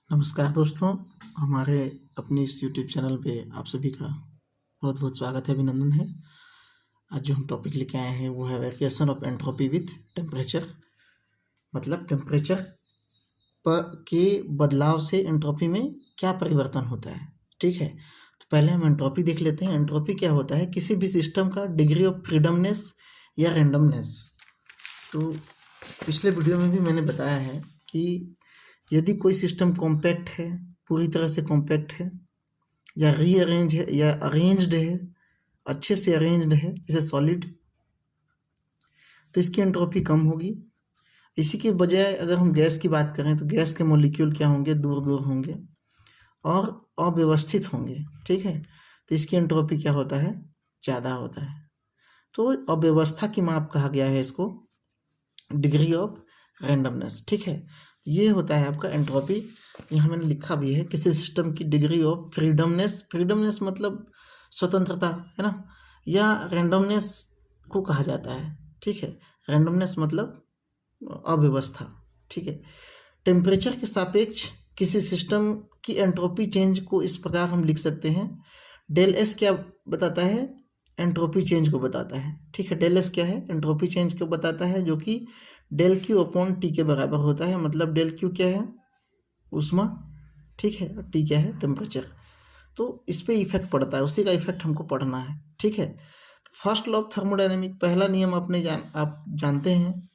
नमस्कार दोस्तों, हमारे अपने इस यूट्यूब चैनल पे आप सभी का बहुत बहुत स्वागत है, अभिनंदन है। आज जो हम टॉपिक लेके आए हैं वो है variation of entropy with temperature. मतलब टेम्परेचर पर के बदलाव से एंट्रोपी में क्या परिवर्तन होता है। ठीक है, तो पहले हम एंट्रोपी देख लेते हैं। एंट्रोपी क्या होता है? किसी भी सिस्टम का डिग्री ऑफ फ्रीडमनेस या रैंडमनेस। तो पिछले वीडियो में भी मैंने बताया है कि यदि कोई सिस्टम कॉम्पैक्ट है, पूरी तरह से कॉम्पैक्ट है, या रीअरेंज है, या अरेंज्ड है, अच्छे से अरेंज्ड है जैसे सॉलिड, तो इसकी एंट्रोपी कम होगी। इसी के बजाय अगर हम गैस की बात करें तो गैस के मॉलिक्यूल क्या होंगे? दूर दूर होंगे और अव्यवस्थित होंगे। ठीक है, तो इसकी एंट्रोपी क्या होता है? ज़्यादा होता है। तो अव्यवस्था की माप कहा गया है इसको डिग्री ऑफ रैंडमनेस। ठीक है, ये होता है आपका एंट्रोपी। यहाँ मैंने लिखा भी है किसी सिस्टम की डिग्री ऑफ फ्रीडमनेस। फ्रीडमनेस मतलब स्वतंत्रता, है ना, या रैंडमनेस को कहा जाता है। ठीक है, रैंडमनेस मतलब अव्यवस्था। ठीक है, टेम्परेचर के सापेक्ष किसी सिस्टम की एंट्रोपी चेंज को इस प्रकार हम लिख सकते हैं। डेल एस क्या बताता है? एंट्रोपी चेंज को बताता है। ठीक है, डेल एस क्या है? एंट्रोपी चेंज को बताता है, जो कि डेल क्यू अपॉन टी के बराबर होता है। मतलब डेल क्यू क्या है? ऊष्मा। ठीक है, टी क्या है? टेम्परेचर। तो इस पर इफेक्ट पड़ता है, उसी का इफेक्ट हमको पढ़ना है। ठीक है, फर्स्ट लॉ ऑफ थर्मोडायनेमिक, पहला नियम आप जानते हैं,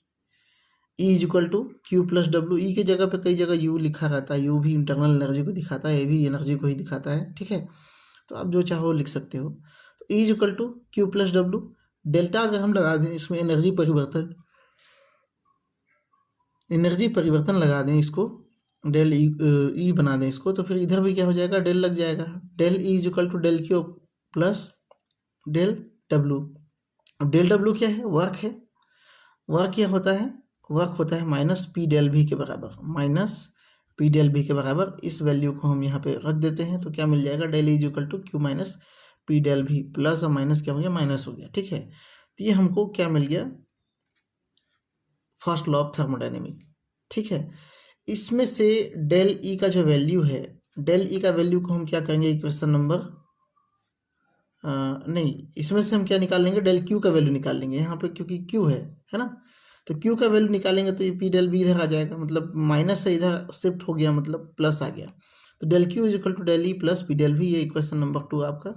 E is equal to Q plus W. E की जगह पे कई जगह यू लिखा रहता है, यू भी इंटरनल एनर्जी को दिखाता है, ए भी एनर्जी को ही दिखाता है। ठीक है, तो आप जो चाहो लिख सकते हो। तो E is equal to Q plus W. Delta अगर हम लगा दें इसमें एनर्जी परिवर्तन लगा दें, इसको डेल ई बना दें इसको, तो फिर इधर भी क्या हो जाएगा? डेल लग जाएगा। Del E is equal to del Q plus del W. अब डेल डब्ल्यू क्या है? वर्क है। वर्क क्या होता है? वर्क होता है माइनस पी डेल भी के बराबर। माइनस पी डेल भी के बराबर इस वैल्यू को हम यहाँ पे रख देते हैं, तो क्या मिल जाएगा? Del is equal to Q minus P del V. Plus और माइनस क्या हो गया? माइनस हो गया। ठीक है, तो ये हमको क्या मिल गया? First law of thermodynamic. ठीक है, इसमें से डेल ई का जो वैल्यू है, डेल ई का वैल्यू को हम क्या करेंगे? इक्वेशन नंबर नहीं, इसमें से हम क्या निकाल लेंगे? डेल क्यू का वैल्यू निकाल लेंगे यहाँ पे, क्योंकि क्यू है ना। तो क्यू का वैल्यू निकालेंगे तो ये पी डेल बी इधर आ जाएगा, मतलब माइनस से इधर शिफ्ट हो गया, मतलब प्लस आ गया। तो del Q is equal to del E plus P del V, ये इक्वेशन नंबर 2 आपका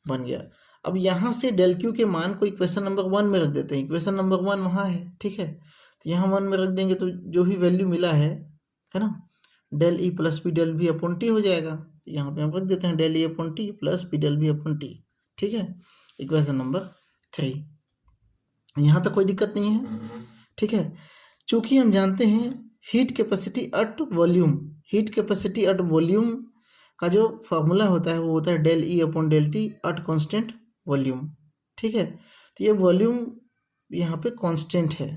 बन गया। अब यहाँ से डेल क्यू के मान को इक्वेशन नंबर 1 में रख देते हैं। इक्वेशन नंबर 1 वहाँ है। ठीक है, तो यहाँ 1 में रख देंगे तो जो भी वैल्यू मिला है ना, del E plus P del V upon T हो जाएगा। यहाँ पे हम रख देते हैं del E upon T plus P del V upon T. ठीक है, इक्वेशन नंबर 3। यहाँ तक कोई दिक्कत नहीं है। ठीक है, चूंकि हम जानते हैं heat capacity at volume, heat capacity at volume का जो फॉर्मूला होता है वो होता है del E upon del T at constant volume. ठीक है, तो ये वॉल्यूम यहाँ पे कांस्टेंट है।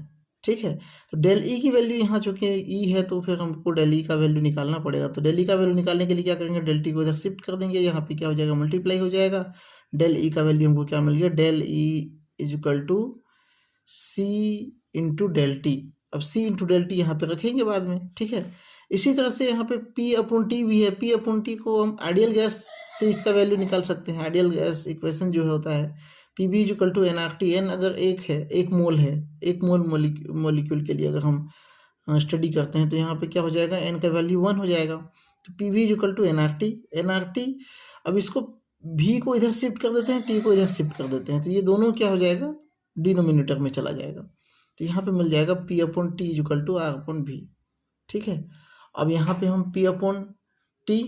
ठीक है, तो डेल ई की वैल्यू यहाँ चूंकि ई है तो फिर हमको डेल ई का वैल्यू निकालना पड़ेगा। तो डेल ई का वैल्यू निकालने के लिए क्या करेंगे? डेल टी को इधर शिफ्ट कर देंगे, यहाँ पे क्या हो जाएगा? मल्टीप्लाई हो जाएगा। डेल ई का वैल्यू हमको क्या मिल गया? Del E is equal to C into del T. अब सी इंटू डेल टी यहाँ पे रखेंगे बाद में। ठीक है, इसी तरह से यहाँ पे पी अपॉन टी भी है। पी अपॉन टी को हम आइडियल गैस से इसका वैल्यू निकाल सकते हैं। आइडियल गैस इक्वेशन जो है होता है P V is equal to N R T. N अगर एक है, एक मोल है, एक मोल मॉलिक्यूल के लिए अगर हम स्टडी करते हैं तो यहाँ पे क्या हो जाएगा? एन का वैल्यू 1 हो जाएगा। तो P V is equal to N R T. N R T, अब इसको भी को इधर शिफ्ट कर देते हैं, टी को इधर शिफ्ट कर देते हैं, तो ये दोनों क्या हो जाएगा? डिनोमिनेटर में चला जाएगा। तो यहाँ पे मिल जाएगा P upon T is equal to R upon V. ठीक है, अब यहाँ पे हम पी अपॉन टी,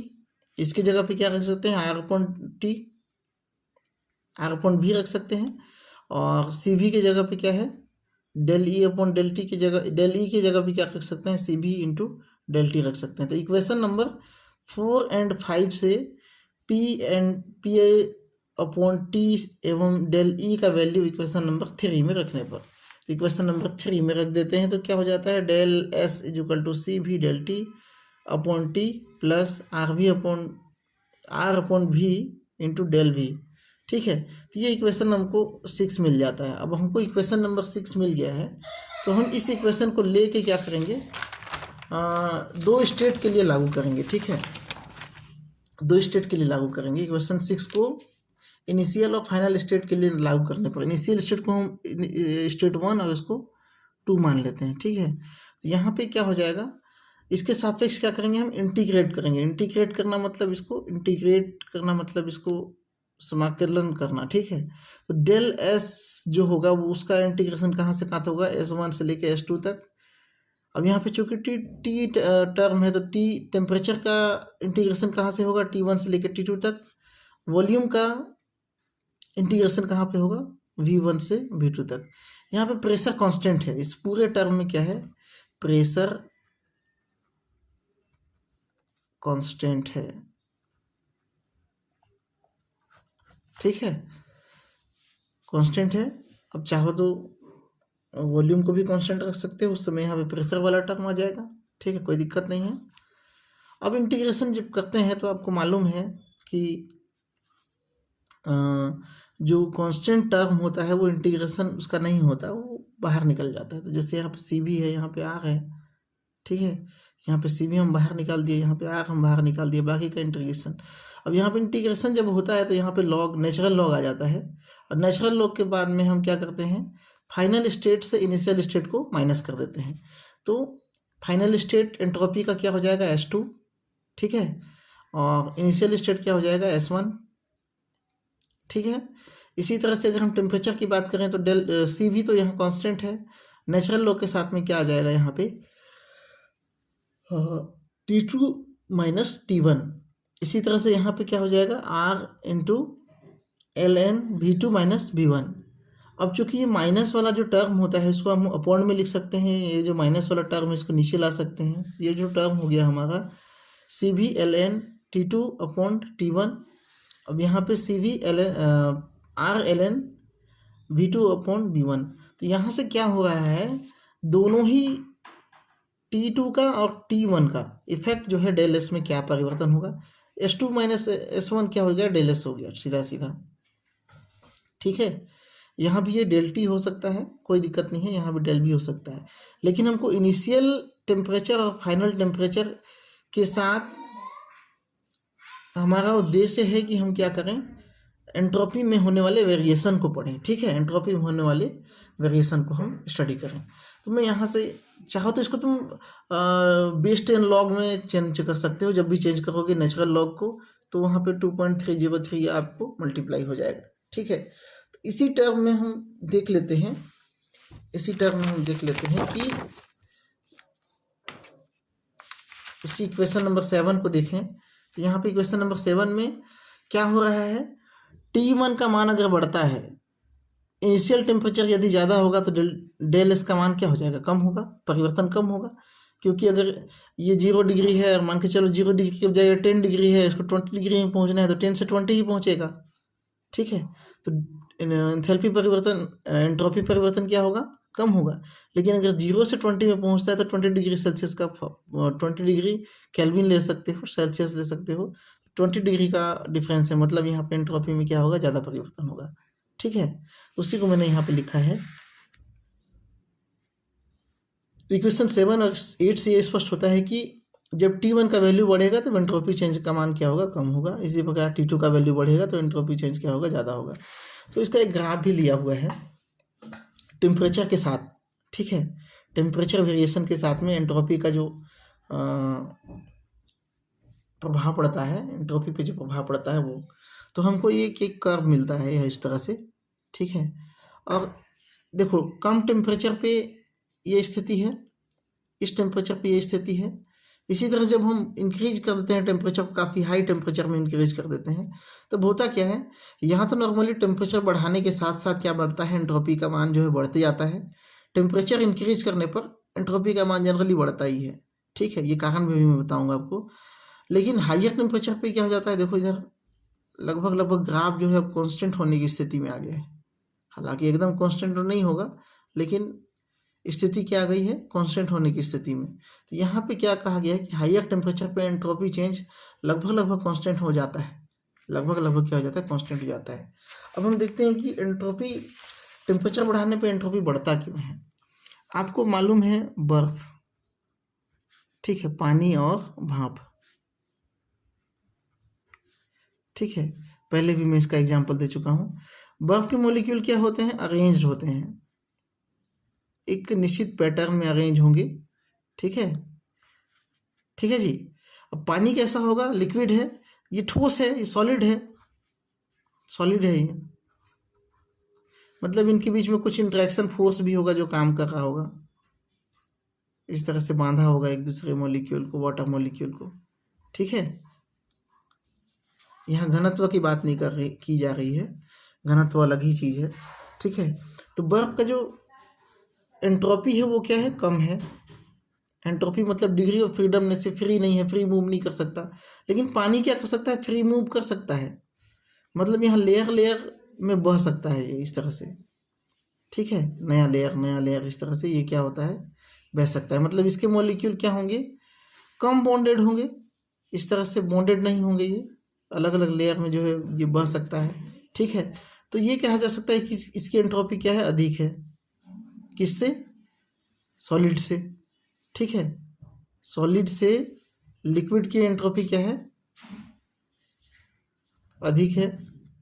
इसकी जगह पे क्या रख सकते हैं? R upon T, R upon V रख सकते हैं। और सी भी की जगह पे क्या है? Del E upon del T की जगह, डेल ई की जगह पे क्या रख सकते हैं? सी भी इंटू डेल टी रख सकते हैं। तो इक्वेशन नंबर 4 और 5 से पी अपॉन टी एवं डेल ई का वैल्यू इक्वेशन नंबर 3 में रखने पर, इक्वेशन नंबर 3 में रख देते हैं तो क्या हो जाता है? Del S is equal to C V del T upon T plus R upon V into del V. ठीक है, तो ये इक्वेशन हमको 6 मिल जाता है। अब हमको इक्वेशन नंबर 6 मिल गया है, तो हम इस इक्वेशन को लेके क्या करेंगे? दो स्टेट के लिए लागू करेंगे, ठीक है, दो स्टेट के लिए लागू करेंगे। इक्वेशन 6 को इनिशियल और फाइनल स्टेट के लिए लागू करने पर इनिशियल स्टेट को हम स्टेट 1 और इसको 2 मान लेते हैं, ठीक है। तो यहाँ पे क्या हो जाएगा, इसके सापेक्ष क्या करेंगे, हम इंटीग्रेट करेंगे। इंटीग्रेट करना मतलब इसको समाकलन करना, ठीक है। तो डेल एस जो होगा वो उसका इंटीग्रेशन कहाँ से कहाँ तक होगा, S1 से लेके S2 तक। अब यहाँ पे चूंकि टी टर्म है तो टी टेम्परेचर का इंटीग्रेशन कहाँ से होगा, T1 से लेकर T2 तक। वॉल्यूम का इंटीग्रेशन कहाँ पे होगा, V1 से V2 तक। यहाँ पे प्रेशर कांस्टेंट है, इस पूरे टर्म में क्या है, प्रेशर कांस्टेंट है, ठीक है, कांस्टेंट है। अब चाहो तो वॉल्यूम को भी कांस्टेंट रख सकते हो, उस समय यहाँ पे प्रेशर वाला टर्म आ जाएगा, ठीक है, कोई दिक्कत नहीं है। अब इंटीग्रेशन जब करते हैं तो आपको मालूम है कि जो कांस्टेंट टर्म होता है वो इंटीग्रेशन उसका नहीं होता, वो बाहर निकल जाता है। तो जैसे यहाँ पे सी भी है, यहाँ पे आर है, ठीक है, यहाँ पे सी भी हम बाहर निकाल दिए, यहाँ पे आर हम बाहर निकाल दिए, बाकी का इंटीग्रेशन। अब यहाँ पे इंटीग्रेशन जब होता है तो यहाँ पे लॉग, नेचुरल लॉग आ जाता है, और नेचुरल लॉग के बाद में हम क्या करते हैं, फाइनल स्टेट से इनिशियल स्टेट को माइनस कर देते हैं। तो फाइनल स्टेट एंट्रोपी का क्या हो जाएगा, S2, ठीक है, और इनिशियल स्टेट क्या हो जाएगा, S1, ठीक है। इसी तरह से अगर हम टेम्परेचर की बात करें तो डेल सी भी तो यहाँ कांस्टेंट है, नेचुरल लॉग के साथ में क्या आ जाएगा यहाँ पे, T2 माइनस T1। इसी तरह से यहाँ पे क्या हो जाएगा, R into ln V2 minus V1। अब चूंकि ये माइनस वाला जो टर्म होता है इसको हम अपॉन में लिख सकते हैं, ये जो माइनस वाला टर्म है इसको नीचे ला सकते हैं। ये जो टर्म हो गया हमारा CV ln T2 upon T1। अब यहाँ पे CV ln R ln V2 upon V1। तो यहाँ से क्या हो रहा है, दोनों ही T2 का और T1 का इफेक्ट जो है डेल एस में क्या परिवर्तन होगा, S2 माइनस S1 क्या हो गया, डेल एस हो गया सीधा सीधा, ठीक है। यहाँ भी ये डेल टी हो सकता है, कोई दिक्कत नहीं है, यहाँ भी डेल भी हो सकता है। लेकिन हमको इनिशियल टेम्परेचर और फाइनल टेम्परेचर के साथ हमारा उद्देश्य है कि हम क्या करें, एंट्रोपी में होने वाले वेरिएशन को पढ़ें, ठीक है, एंट्रोपी में होने वाले वेरिएशन को हम स्टडी करें। तो मैं यहाँ से चाहो तो इसको तुम बेस 10 लॉग में चेंज कर सकते हो, जब भी चेंज करोगे नेचुरल लॉग को तो वहाँ पे 2.303 आपको मल्टीप्लाई हो जाएगा, ठीक है। तो इसी टर्म में हम देख लेते हैं, कि इसी इक्वेशन नंबर 7 को देखें। तो यहाँ पे इक्वेशन नंबर 7 में क्या हो रहा है, T1 का मान अगर बढ़ता है, इनिशियल टेम्परेचर यदि ज़्यादा होगा तो डेल एस का मान क्या हो जाएगा, कम होगा, परिवर्तन कम होगा। क्योंकि अगर ये 0 डिग्री है और मान के चलो 0 डिग्री की बजाय 10 डिग्री है, इसको 20 डिग्री में पहुंचना है तो 10 से 20 ही पहुंचेगा, ठीक है। तो एंथैल्पी परिवर्तन, एंट्रोपी परिवर्तन क्या होगा, कम होगा। लेकिन अगर 0 से 20 में पहुंचता है तो 20 डिग्री सेल्सियस का 20 डिग्री केल्विन ले सकते हो, सेल्सियस ले सकते हो, 20 डिग्री का डिफरेंस है, मतलब यहाँ पे एंट्रोपी में क्या होगा, ज़्यादा परिवर्तन होगा, ठीक है। उसी को मैंने यहाँ पे लिखा है। इक्वेशन 7 और 8 से ये स्पष्ट होता है कि जब T1 का वैल्यू बढ़ेगा तो एंट्रोपी चेंज का मान क्या होगा, कम होगा। इसी प्रकार T2 का वैल्यू बढ़ेगा तो एंट्रोपी चेंज क्या होगा, ज़्यादा होगा। तो इसका एक ग्राफ भी लिया हुआ है टेम्परेचर के साथ, ठीक है, टेम्परेचर वेरिएशन के साथ में एंट्रोपी का जो प्रभाव पड़ता है, एंट्रोपी पे जो प्रभाव पड़ता है वो, तो हमको ये एक कर्व मिलता है इस तरह से, ठीक है। और देखो कम टेम्परेचर पे ये स्थिति है, इस टेम्परेचर पे ये स्थिति है। इसी तरह जब हम इंक्रीज कर देते हैं टेम्परेचर को, काफ़ी हाई टेम्परेचर में इंक्रीज कर देते हैं, तो होता क्या है, यहाँ तो नॉर्मली टेम्परेचर बढ़ाने के साथ साथ क्या बढ़ता है, एंट्रोपी का मान जो है बढ़ते जाता है। टेम्परेचर इंक्रीज करने पर एंट्रोपी का मान जनरली बढ़ता ही है, ठीक है, ये कारण भी मैं बताऊँगा आपको। लेकिन हाइयर टेम्परेचर पे क्या हो जाता है, देखो इधर लगभग ग्राफ जो है अब कांस्टेंट होने की स्थिति में आ गया है। हालांकि एकदम कांस्टेंट तो नहीं होगा, लेकिन स्थिति क्या आ गई है, कांस्टेंट होने की स्थिति में। तो यहाँ पे क्या कहा गया है कि हाइयर टेम्परेचर पे एंट्रोपी चेंज लगभग कांस्टेंट हो जाता है, लगभग क्या हो जाता है, कांस्टेंट हो जाता है। अब हम देखते हैं कि एंट्रोपी टेम्परेचर बढ़ाने पे एंट्रोपी बढ़ता क्यों है। आपको मालूम है बर्फ, ठीक है, पानी और भाप। ठीक है, पहले भी मैं इसका एग्जांपल दे चुका हूँ। बर्फ के मॉलिक्यूल क्या होते हैं? अरेंज्ड होते हैं, एक निश्चित पैटर्न में अरेंज होंगे। ठीक है, ठीक है जी। अब पानी कैसा होगा? लिक्विड है, ये ठोस है, ये सॉलिड है, सॉलिड है ये, मतलब इनके बीच में कुछ इंटरेक्शन फोर्स भी होगा जो काम कर रहा होगा, इस तरह से बांधा होगा एक दूसरे मॉलिक्यूल को, वाटर मॉलिक्यूल को। ठीक है, यहाँ घनत्व की बात नहीं की जा रही है, घनत्व अलग ही चीज़ है। ठीक है, तो बर्फ का जो एंट्रोपी है वो क्या है? कम है। एंट्रोपी मतलब डिग्री ऑफ फ्रीडमनेस से फ्री नहीं है, फ्री मूव नहीं कर सकता। लेकिन पानी क्या कर सकता है? फ्री मूव कर सकता है, मतलब यहाँ लेयर लेयर में बह सकता है ये, इस तरह से। ठीक है, नया लेयर इस तरह से ये क्या होता है? बह सकता है। मतलब इसके मॉलिक्यूल क्या होंगे? कम बॉन्डेड होंगे, इस तरह से बॉन्डेड नहीं होंगे, ये अलग अलग लेयर में जो है ये बह सकता है। ठीक है, तो ये कहा जा सकता है कि इसकी एंट्रोपी क्या है? अधिक है। किससे? सॉलिड से। ठीक है, सॉलिड से लिक्विड की एंट्रोपी क्या है? अधिक है।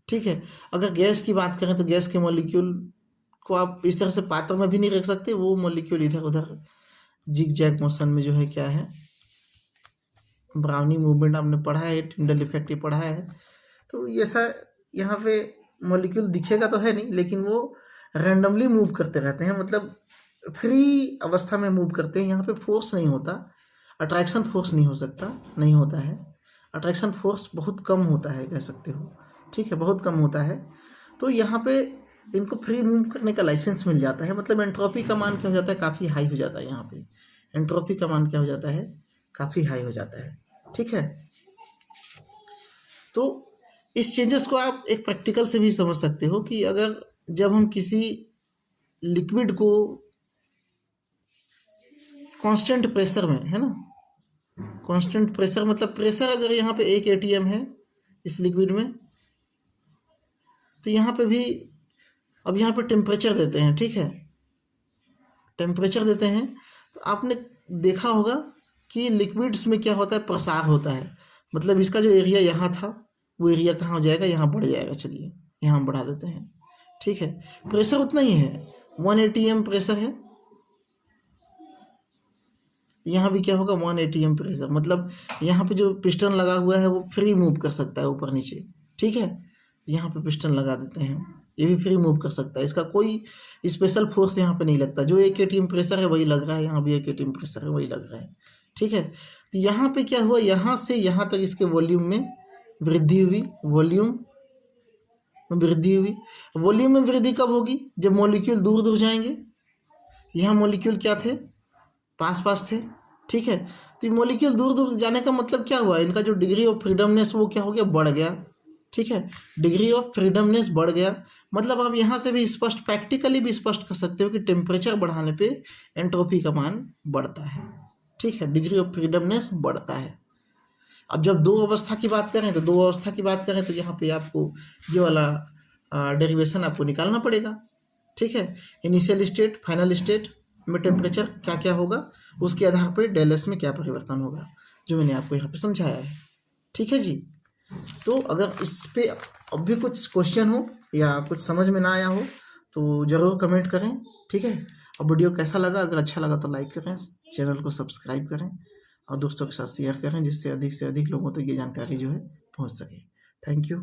ठीक है, अगर गैस की बात करें तो गैस के मॉलिक्यूल को आप इस तरह से पात्र में भी नहीं रख सकते, वो मॉलिक्यूल इधर उधर जिग जैग मोशन में जो है क्या है? ब्राउनी मूवमेंट आपने पढ़ा है, टिंडल इफेक्ट पढ़ा है। तो ऐसा यहाँ पे मॉलिक्यूल दिखेगा तो है नहीं, लेकिन वो रैंडमली मूव करते रहते हैं, मतलब फ्री अवस्था में मूव करते हैं। यहाँ पे फोर्स नहीं होता, अट्रैक्शन फोर्स नहीं हो सकता, नहीं होता है। अट्रैक्शन फोर्स बहुत कम होता है, कह सकते हो। ठीक है, बहुत कम होता है। तो यहाँ पे इनको फ्री मूव करने का लाइसेंस मिल जाता है, मतलब एंट्रोपी का मान क्या हो जाता है? काफ़ी हाई हो जाता है। यहाँ पे एंट्रोपी का मान क्या हो जाता है? काफ़ी हाई हो जाता है। ठीक है, तो इस चेंजेस को आप एक प्रैक्टिकल से भी समझ सकते हो कि अगर जब हम किसी लिक्विड को कांस्टेंट प्रेशर में, है ना, कांस्टेंट प्रेशर मतलब प्रेशर अगर यहाँ पे 1 atm है इस लिक्विड में, तो यहाँ पे भी अब यहाँ पे टेम्परेचर देते हैं। ठीक है, टेम्परेचर देते हैं तो आपने देखा होगा कि लिक्विड्स में क्या होता है? प्रसार होता है, मतलब इसका जो एरिया यहाँ था वो एरिया कहाँ हो जाएगा? यहाँ बढ़ जाएगा। चलिए यहाँ बढ़ा देते हैं। ठीक है, प्रेशर उतना ही है, 1 atm प्रेशर है। यहाँ भी क्या होगा? 1 atm प्रेशर, मतलब यहाँ पे जो पिस्टन लगा हुआ है वो फ्री मूव कर सकता है ऊपर नीचे। ठीक है, यहाँ पे पिस्टन लगा देते हैं, ये भी फ्री मूव कर सकता है, इसका कोई स्पेशल फोर्स यहाँ पे नहीं लगता। जो 1 atm प्रेशर है वही लग रहा है, यहाँ भी 1 atm प्रेशर है वही लग रहा है। ठीक है, तो यहाँ पे क्या हुआ? यहाँ से यहाँ तक इसके वॉल्यूम में वृद्धि हुई, वॉल्यूम में वृद्धि हुई। वॉल्यूम में वृद्धि कब होगी? जब मॉलिक्यूल दूर दूर जाएंगे। यहाँ मॉलिक्यूल क्या थे? पास पास थे। ठीक है, तो ये मॉलिक्यूल दूर दूर जाने का मतलब क्या हुआ? इनका जो डिग्री ऑफ फ्रीडमनेस वो क्या हो गया? बढ़ गया। ठीक है, डिग्री ऑफ फ्रीडमनेस बढ़ गया, मतलब आप यहाँ से भी स्पष्ट, प्रैक्टिकली भी स्पष्ट कर सकते हो कि टेम्परेचर बढ़ाने पे एंट्रोपी का मान बढ़ता है। ठीक है, डिग्री ऑफ फ्रीडमनेस बढ़ता है। अब जब दो अवस्था की बात करें तो दो अवस्था की बात करें तो यहाँ पे आपको ये वाला डेरिवेशन आपको निकालना पड़ेगा। ठीक है, इनिशियल स्टेट, फाइनल स्टेट में टेम्परेचर क्या क्या होगा, उसके आधार पर डेल एस में क्या परिवर्तन होगा, जो मैंने आपको यहाँ पे समझाया है। ठीक है जी, तो अगर इस पे अब भी कुछ क्वेश्चन हो या कुछ समझ में ना आया हो तो ज़रूर कमेंट करें। ठीक है, और वीडियो कैसा लगा? अगर अच्छा लगा तो लाइक करें, चैनल को सब्सक्राइब करें और दोस्तों के साथ शेयर करें, जिससे अधिक से अधिक लोगों तक ये जानकारी जो है पहुँच सके। Thank you.